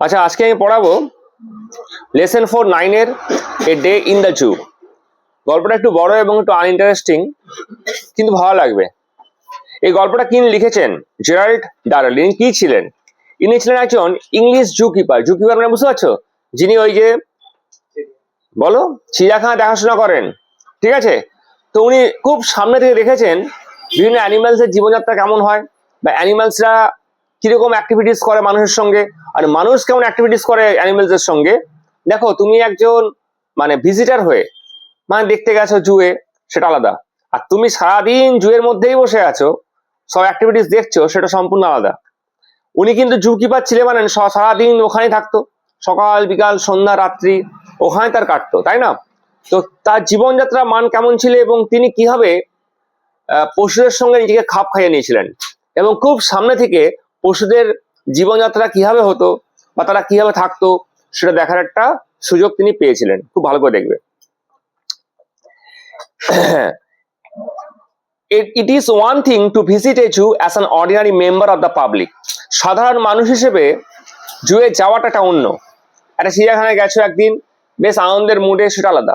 আচ্ছা, আজকে আমি পড়াবো lesson 4-9 a day in the zoo. গল্পটা একটু বড় এবং একটু আনইন্টারেস্টিং, কিন্তু ভালো লাগবে। এই গল্পটা কি লিখেছেন? Gerald Durrell. ইনি কি ছিলেন? ইনি ছিলেন একজন ইংলিশ জু কিপার। জু কিপার মানে বুঝতে পারছো? যিনি ওই যে বলো চিড়িয়াখানা দেখাশোনা করেন, ঠিক আছে? তো উনি খুব সামনে থেকে দেখেছেন বিভিন্ন অ্যানিমালসের জীবনযাত্রা কেমন হয়, বা অ্যানিমালসরা কিরকম অ্যাক্টিভিটিস করে মানুষের সঙ্গে, আর মানুষ কেমন অ্যাক্টিভিটিস করে অ্যানিমালসের সঙ্গে। দেখো, তুমি একজন মানে ভিজিটার হয়ে মানে দেখতে গেছো জুয়ে, সেটা আলাদা। আর তুমি সারাদিন জুয়ের মধ্যেই বসে আছো, সব অ্যাক্টিভিটিস দেখছো, সেটা সম্পূর্ণ আলাদা। উনি কিন্তু জু কিপার ছিলেন, মানে সারাদিন ওখানেই থাকতো, সকাল বিকাল সন্ধ্যা রাত্রি ওখানে তার কাটতো, তাই না? তো তার জীবনযাত্রা মান কেমন ছিল এবং তিনি কিভাবে পশুদের সঙ্গে নিজেকে খাপ খাইয়ে নিয়েছিলেন, এবং খুব সামনে থেকে পশুদের জীবনযাত্রা কিভাবে হতো বা তারা কিভাবে থাকতো সেটা দেখার একটা সুযোগ তিনি পেয়েছিলেন। খুব ভালো করে দেখবে। It is one thing to visit a zoo as an ordinary member of the public. সাধারণ মানুষ হিসেবে জুয়ে যাওয়াটা একটা অন্য। একটা চিড়িয়াখানায় গেছো একদিন, বেশ আনন্দের মুডে, সেটা আলাদা।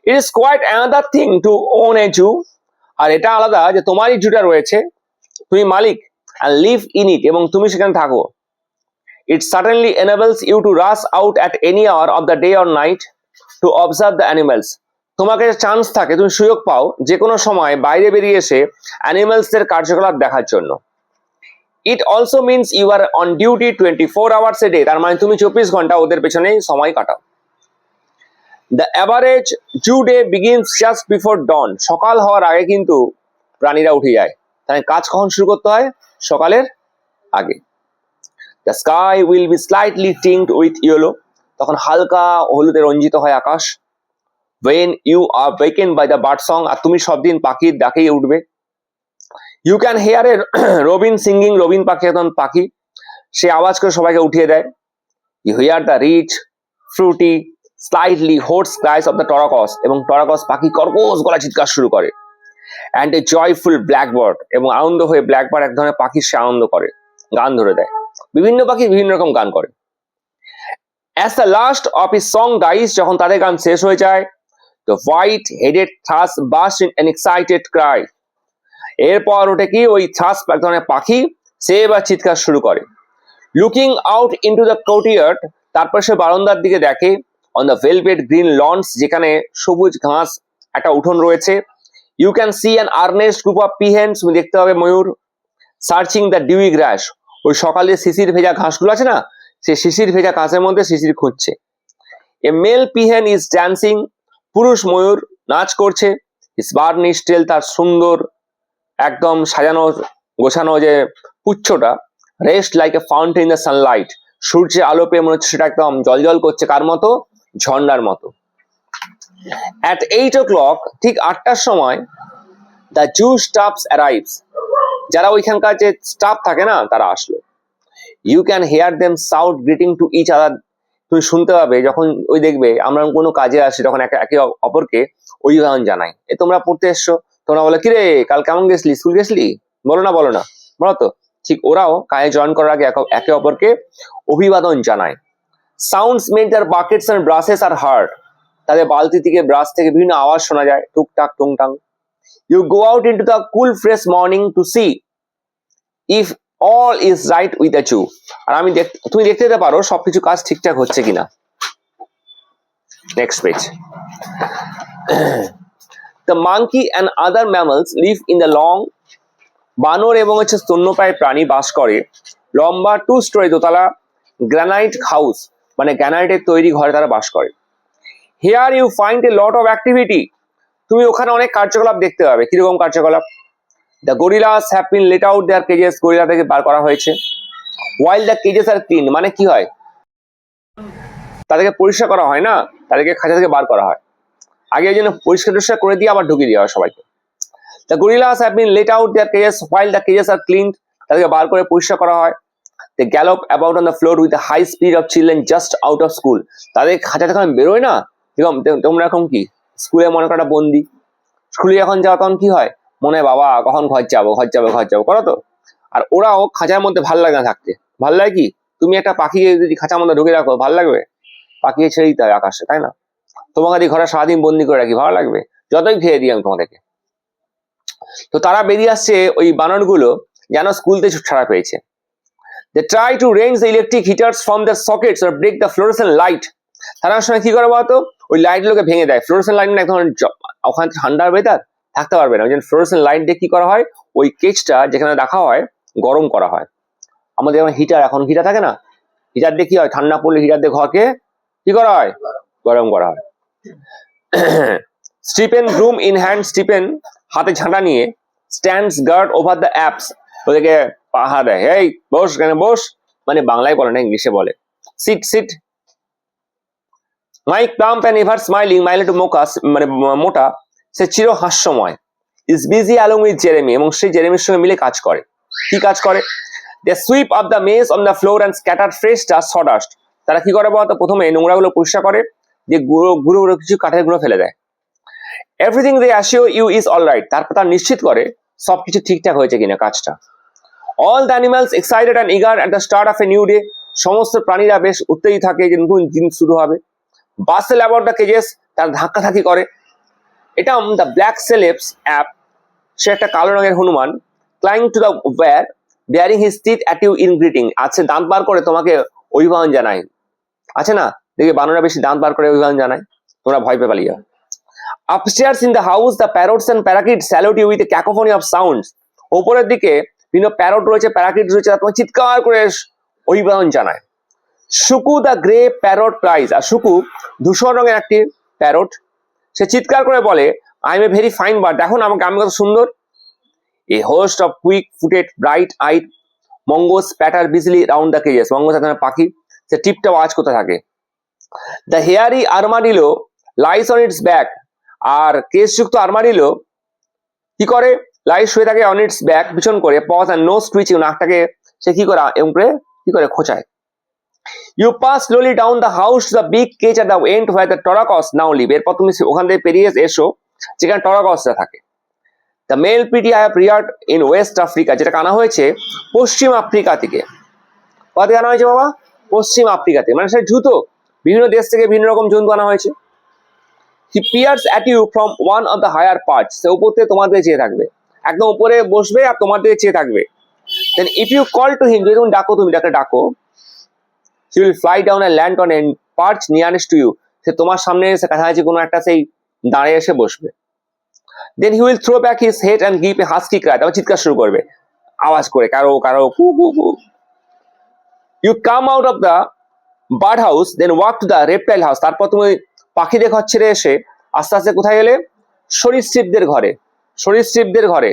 It is quite another thing to own a zoo. আর এটা আলাদা যে তোমারই জুটা রয়েছে, তুমি মালিক, and live in it, এবং তুমি সেখানে থাকো। It certainly enables you to rush out at any hour of the day or night to observe the animals. তোমাকে চান্স থাকে, তুমি সুযোগ পাও যে কোনো সময় বাইরে বেরিয়ে এসে অ্যানিমালসদের কার্যকলাপ দেখার জন্য। It also means you are on duty 24 hours a day. তার মানে তুমি 24 ঘন্টা ওদের পেছনেই সময় কাটাও। The average Jew day begins just before dawn. সকাল হওয়ার আগে কিন্তু প্রাণীরা উঠে যায়। তাই কাজ কখন শুরু করতে হয়? সকালের আগে। The sky will be slightly tinged with yellow. তখন হালকা হলুদে রঞ্জিত হয় আকাশ। When you are wakened by the bird song, আর তুমি সব দিন পাখির ডাকেই উঠবে। You can hear a robin singing. Robin পাখি একদম পাখি, সে আওয়াজ করে সবাইকে উঠিয়ে দেয়। You hear the rich, fruity, slightly hoarse cries of the tortoise, এবং টরাকস পাখি কর্কশ গলা চিৎকার শুরু করে। And a joyful blackbird, এবং আনন্দ হয়ে ব্ল্যাকবার্ড এক ধরনের পাখি, সে আনন্দ করে, গান ধরে দেয়। বিভিন্ন পাখি বিভিন্ন রকম গান করে। As the last of his song dies, যখন তাদের গান শেষ হয়ে যায়, the white-headed thrush bursts in an excited cry. এরপর ওঠে কি, ওই থ্রাশ এক ধরনের পাখি, সে এবার চিৎকার শুরু করে। Looking out into the courtyard, তারপর সে বারান্দার দিকে দেখে। On the velvet green lawns, যেখানে সবুজ ঘাস একটা উঠোন রয়েছে। You can see an earnest group of peahens, তুমি দেখতে পাবে ময়ূর। Searching the dewy grass, ওই সকালে শিশির ভেজা ঘাসগুলো আছে না, সে শিশির ভেজা ঘাসের মধ্যে শিশির খুঁজছে। A male peahen is dancing, পুরুষ ময়ূর নাচ করছে। His burnished tail, তার সুন্দর একদম সাজানো গোছানো যে পুচ্ছটা, rest like a fountain in the sunlight, সূর্যের আলো পেয়ে মনে হচ্ছে সেটা একদম জলজল করছে, কার মতো? ঝর্ণার মতো। At 8 o'clock, ঠিক 8টার সময়, the Jew staffs arrives. যারা ওইখানকার যে স্টাফ থাকে না, তারা আসলো। You can hear them shout greeting to each other. তুমি শুনতে পাবে যখন ওই দেখবে আমরা কোনো কাজে আসি, তখন একে অপরকে অভিবাদন জানাই। এ তোমরা পড়তে এসছো, তোমরা বলে কিরে কাল কেমন গেছলি, স্কুল গেছলি, বলো না বলো না, বলো তো। ঠিক ওরাও কাজে জয়েন করার আগে একে অপরকে অভিবাদন জানায়। Sounds made their buckets and brushes are heard. তাদের বালতি থেকে ব্রাশ থেকে বিভিন্ন আওয়াজ শোনা যায়, টুকটাক টুংটাং। You go out into the cool fresh morning to see if all is right with the Jew. আর তুমি দেখতে যেতে পারো সবকিছু কাজ ঠিকঠাক হচ্ছে কিনা। Next page. The monkey and other mammals live in the long, বানর এবং স্তন্যপায়ী প্রাণী বাস করে লম্বা 2-story দোতলা গ্রানাইট হাউস, মানে গ্রানাইটের তৈরি ঘরে তারা বাস করে। Here you find a lot of activity. তুমি ওখানে অনেক কার্যকলাপ দেখতে পাবে। কিরকম কার্যকলাপ? The gorillas have been let out their cages. Gorilla থেকে বার করা হয়েছে। While the cages are clean, মানে কি হয়? তাদেরকে পরিষ্কার করা হয় না, তাদেরকে খাঁচা থেকে বার করা হয়। আগে এই জন্য পরিষ্কার করে দিয়ে আবার ঢুকিয়ে দেওয়া হয় সবাইকে। The gorillas have been let out their cages while the cages are cleaned. তাদেরকে বার করে পরিষ্কার করা হয়। They gallop about on the floor with the high speed of children just out of school. তাদের খাঁচা থেকে বেরোয় না, তোমরা এখন কি স্কুলে মনে করা বন্দি, স্কুলে যখন যাও তখন কি হয়, মনে হয় বাবা কখন ঘর যাবো করো তো। আর ওরাও খাঁচার মধ্যে ভাল লাগে না থাকতে, ভাল লাগে কি তুমি একটা পাখি যদি খাঁচার মধ্যে ঢুকে রাখো ভালো লাগবে? পাখি ছেড়ে দিতে হয় আকাশে, তাই না? তোমাকে যদি ঘরে সারাদিন বন্দি করে রাখি ভালো লাগবে? যতই খেয়ে দিই আমি তোমাদেরকে। তো তারা বেরিয়ে আসছে ওই বানরগুলো যেন স্কুল থেকে ছাড়া পেয়েছে। They try to range the electric heaters from their sockets or break the fluorescent light. তারা সময় কি করে বলতো, ওই লাইট গুলোকে ভেঙে দেয়। ফ্লোরেসেন্ট লাইট না, একদম ওখানে ঠান্ডার ওয়েদার, থাকতে পারবে না। ওই জন্য ফ্লোরেসেন্ট লাইট দিয়ে কি করা হয়, ওই কেজটা যেখানে রাখা হয় গরম করা হয়। আমাদের যেমন হিটার, এখন হিটার থাকে না, হিটার দিয়ে কি হয়, ঠান্ডা পড়লে হিটার দিয়ে ঘরকে কি করা হয়, গরম করা হয়। Stephen broom in hand, Stephen হাতে ঝাঁটা নিয়ে stands guard over the apes, ওদেরকে পাহা দেয়, এই বস, কেন বস, মানে বাংলায় বলে না, ইংলিশে বলে সিট সিট। Mike plump and ever smiling, মাইলে টু মোকাস মানে মোটা, সে চির হাস্যময়, is busy along with Jeremy, এবং সেই জেরেমির সঙ্গে মিলে কাজ করে। কি কাজ করে? They sweep up the mess on the floor and scatter fresh dust sawdust. তারা কি করে বলতো, প্রথমে নোংরাগুলো পরিষ্কার করে, যে গুঁড়ো গুঁড়ো গুঁড়ো কিছু কাঠের গুঁড়ো ফেলে দেয়। Everything they assure you is all right, তারপর তারা নিশ্চিত করে সবকিছু ঠিকঠাক হয়েছে কিনা কাজটা। All the animals excited and eager at the start of a new day, সমস্ত প্রাণীরা বেশ উত্তেজিত থাকে যে নতুন দিন শুরু হবে। বাসেল অ্যাবাউট দ্য কেজেস, তারা ধাক্কাধাক্কি করে। এটা দ্য ব্ল্যাক সেলেবস অ্যাপ, সে একটা কালো রঙের হনুমান, clinging to the wire baring his teeth at you in greeting, আছে দাঁত বার করে তোমাকে অভিবাদন জানায়। আছে না, দেখবে বানররা বেশি দাঁত বার করে অভিবাদন জানায়, তোমরা ভয় পেয়ে পালিয়ে যাও। Upstairs in the house, the parrots and parakeets salute you with a cacophony of sounds. ওপরের দিকে বিভিন্ন প্যারট রয়েছে, প্যারাকিট রয়েছে, তোমার চিৎকার করে অভিবাদন জানায়। Shuku the grey parrot prize, আর শুকু ধূসর রঙের একটি প্যারট, সে চিৎকার করে বলে, I am a very fine bird, দেখো না আমাকে, আমি কত সুন্দর। A host of quick footed bright eyed mongoose patter busily round the cages, mongoose একটা পাখি, সে টিপটা আওয়াজ করতে থাকে। The hairy armadillo lies on its back, আর কেশযুক্ত আর্মাডিলো কি করে, লাইস শুয়ে থাকে অন ইটস ব্যাক, পিছন করে, পজ অ্যান্ড নোজ টুইচিং, নাকটাকে সে কি করে এমন করে কি করে খোঁচায়। You pass slowly down the house to the big cage at the end where the turacos now live, এরপর তুমি ওখান থেকে পেরিয়ে এসো যেখানে টরাকসরা থাকে। The male pitta I have reared in West Africa, যেটাকে আনা হয়েছে পশ্চিম আফ্রিকা থেকে। কোথা আনা হয়েছে বাবা? পশ্চিম আফ্রিকা থেকে, মানে সে জুতো, বিভিন্ন দেশ থেকে বিভিন্ন রকম জন্তু আনা হয়েছে। He peers at you from one of the higher parts, সে উপর থেকে তোমার দিকে চেয়ে থাকবে, একদম উপরে বসবে আর তোমার দিকে চেয়ে থাকবে। Then if you call to him, যদি তুমি ডাকো, তুমি তাকে ডাকো, he will fly down and land on a perch nearest to you, সে তোমার সামনে এসে কাছাকাছি কোনো একটা সেই দাঁড়িয়ে এসে বসবে। Then he will throw back his head and give a husky cry, তারপর চিৎকার শুরু করবে আওয়াজ করে, কারো কারো কু কু কু। You come out of the bird house, then walk to the reptile house, তারপর তুমি পাখিদের ঘর ছেড়ে এসে আস্তে আস্তে কোথায় গেলে? সরীসৃপদের ঘরে, সরীসৃপদের ঘরে।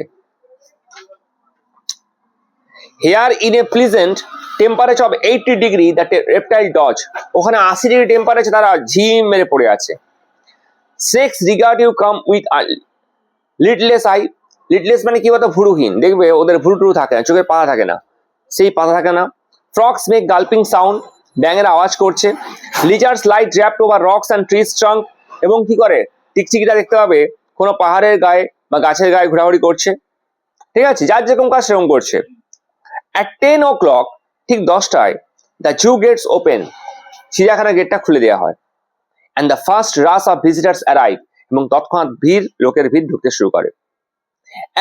Here in a pleasant temperature of 80 degree the reptile dodge, ওখানে 80 ডিগ্রি টেম্পারেচার, তারা ঝিম মেরে পড়ে আছে। Snakes regard you come with a lidless eye, lidless মানে কি বলতো, ভুরুহীন, দেখবে ওদের ভুরু টুরু থাকে না, চোখের পাতা থাকে না, সেই পাতা থাকে না। Frogs make gulping sound, ব্যাঙের আওয়াজ করছে। Lizards lie draped over rocks and trees trunk, এবং কি করে, টিকটিকিটা দেখতে পাবে কোনো পাহাড়ের গায়ে বা গাছের গায়ে ঘোরাঘুরি করছে, ঠিক আছে, যার যেরকম কাজ সেরকম করছে। At 10 o'clock, ঠিক 10টায়, the zoo gates open, চিড়িয়াখানার গেটটা খুলে দেওয়া হয়। And the first rush of visitors arrive, এবং তৎক্ষণাৎ ভিড়, লোকের ভিড় ঢুকতে শুরু করে।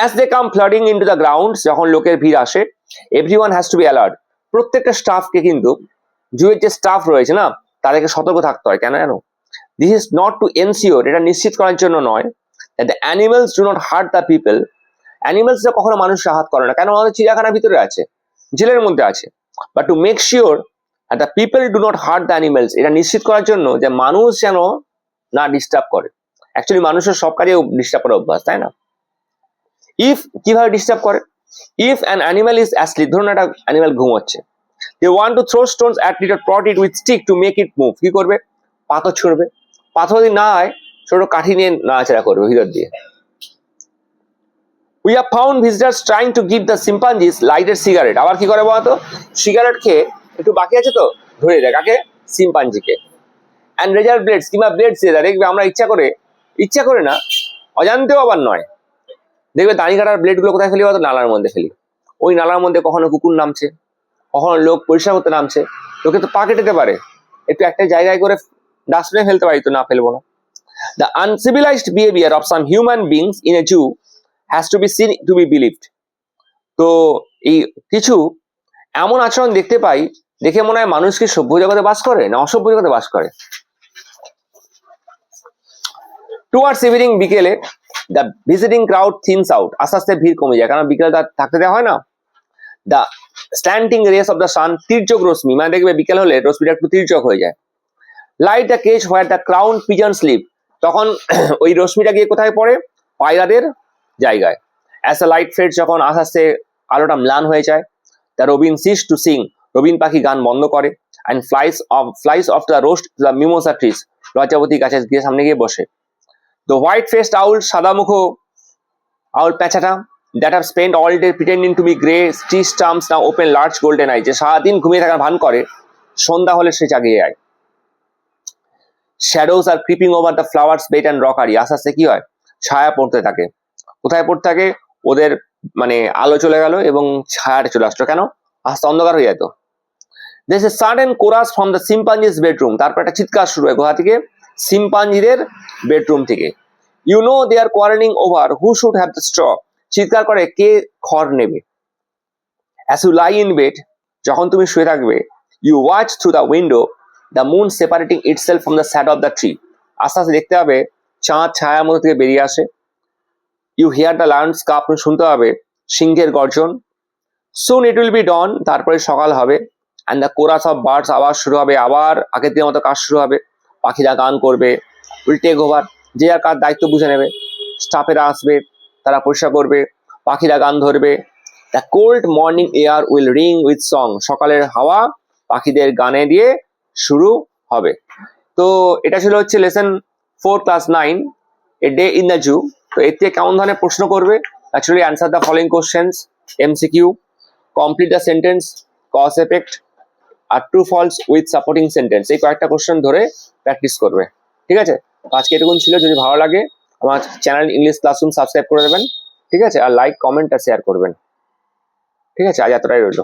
As they come flooding into the grounds, যখন লোকের ভিড় আসে, everyone has to be alert, প্রত্যেকটা স্টাফকে কিন্তু, জুয়ের যে স্টাফ রয়েছে না, তাদেরকে সতর্ক থাকতে হয়। কেন জানো? This is not to ensure, এটা নিশ্চিত করার জন্য নয়, that the animals do not hurt the people, অ্যানিমালসরা কখনো মানুষকে আঘাত করে না, কেন? আমাদের চিড়িয়াখানার ভিতরে আছে, জেলের মধ্যে আছে, but to make sure that the people do not hurt the animals, এটা নিশ্চিত করার জন্য যে মানুষ যেন না ডিস্টার্ব করে। অ্যাকচুয়ালি মানুষের সব কাজে ডিস্টার্ব করার অভ্যাস, তাই না? ইফ, কিভাবে ডিস্টার্ব করে? If an animal is asleep, ধরুন একটা অ্যানিমাল ঘুমোচ্ছে, they want to throw stones at it or prod it with stick to make it move, কি করবে? পাথর ছুড়বে, পাথর যদি না হয় ছোট কাঠি নিয়ে নাড়াচাড়া করবে ভিতর দিয়ে। We have found visitors trying to give the chimpanzees lighted cigarette, আবার কি করে বলতো, সিগারেট খেয়ে একটু বাকি আছে তো ধরে দেয়, কাকে? চিম্পাঞ্জিকে। and razor blades, কিংবা ব্লেডস দিয়ে দেয়, দেখবে আমরা ইচ্ছা করে না, অজান্তেও আবার নয়, দেখবে দাড়ি কাটার ব্লেড গুলো কোথায় ফেলি বলতো? নালার মধ্যে ফেলি। ওই নালার মধ্যে কখনো কুকুর নামছে, কখনো লোক পরিষ্কার করতে নামছে, লোকে তো পা কেটেতে পারে, একটু একটা জায়গায় করে ডাস্টবিনে ফেলতে পারি, তো না ফেলবো না। The uncivilised behaviour of some human beings in a zoo has to be seen to be believed. তো এই কিছু এমন আচরণ দেখতে পাই, দেখে মনে হয় মানুষ কি সভ্য জগতে বাস করে না অসভ্য জগতে বাস করে। টুয়ার্ডস ইভিনিং, বিকেলে দ্য ভিজিটিং ক্রাউড থিনস আউট, আস্তে আস্তে ভিড় কমে যায়, কারণ বিকেলে তার থাকতে দেওয়া হয় না। The standing race of the sun, তির্যক রশ্মি, মানে দেখবে বিকেল হলে রশ্মিটা একটু তির্যক হয়ে যায়। Light the cage where the crown pigeon sleep, তখন ওই রশ্মিটা গিয়ে কোথায় পড়ে? পায়রাদের জায়গায়। অ্যাজ আ লাইট ফেড, যখন আস্তে আস্তে আলোটা ম্লান হয়ে যায়। The robin ceases to sing, robin পাখি গান বন্ধ করে। And flies off the roost the mimosa trees, লজ্জাবতী গাছের গিয়ে সামনে গিয়ে বসে। দ্য হোয়াইট ফেসড আউল, সাদামুখ আউল প্যাঁচাটা, that have spend all day pretending to be grey tree stumps now open large golden eye, যে সারাদিন ঘুমিয়ে থাকার ভান করে, সন্ধ্যা হলে সে জাগিয়ে যায়। Shadows are creeping over the flowers bed and rockery, আস্তে আস্তে কি হয়? ছায়া পড়তে থাকে। কোথায় পড়তে থাকে? ওদের মানে আলো চলে গেল এবং ছায়াটা চলে আসলো, কেন? আস্তে অন্ধকার হয়ে যেত। This is sudden chorus from the chimpanzees bedroom, তারপর একটা চিৎকার শুরু হয় কোথা থেকে? সিম্পাঞ্জিদের বেডরুম থেকে। You know they are quarrelling over who should have the straw, চিৎকার করে কে খড় নেবে। As you lie in bed, যখন তুমি শুয়ে থাকবে, you watch through the window the moon separating itself from the shadow of the tree, আস্তে আস্তে দেখতে হবে চাঁদ ছায়ার মধ্যে থেকে বেরিয়ে আসে। You hear the lions cough, শুনতে হবে সিংহের গর্জন। সুন ইট উইল বি ডন, তারপরে সকাল হবে। And the chorus of birds, আবার শুরু হবে, আবার আগের দিনের মতো কাজ শুরু হবে। পাখিরা গান করবে, উইল টেক ওভার, যে যার কার দায়িত্ব বুঝে নেবে। স্টাফেরা আসবে, তারা পরিষ্কার করবে, পাখিরা গান ধরবে। The cold morning air will ring with song, সকালের হাওয়া পাখিদের গানে দিয়ে শুরু হবে। তো এটা ছিল হচ্ছে lesson 4 class 9, a day in the zoo. তো এর থেকে কেমন ধরনের প্রশ্ন করবে? Actually answer the following questions, MCQ, complete the sentence, cause effect, আর true false with supporting sentence, এই কয়েকটা কোশ্চেন ধরে প্র্যাকটিস করবে। ঠিক আছে, আজকে এটুকুন ছিল। যদি ভালো লাগে আমার চ্যানেল ইংলিশ ক্লাসরুম সাবস্ক্রাইব করে দেবেন। ঠিক আছে, আর লাইক কমেন্ট আর শেয়ার করবেন। ঠিক আছে, আজ এতটাই রইল।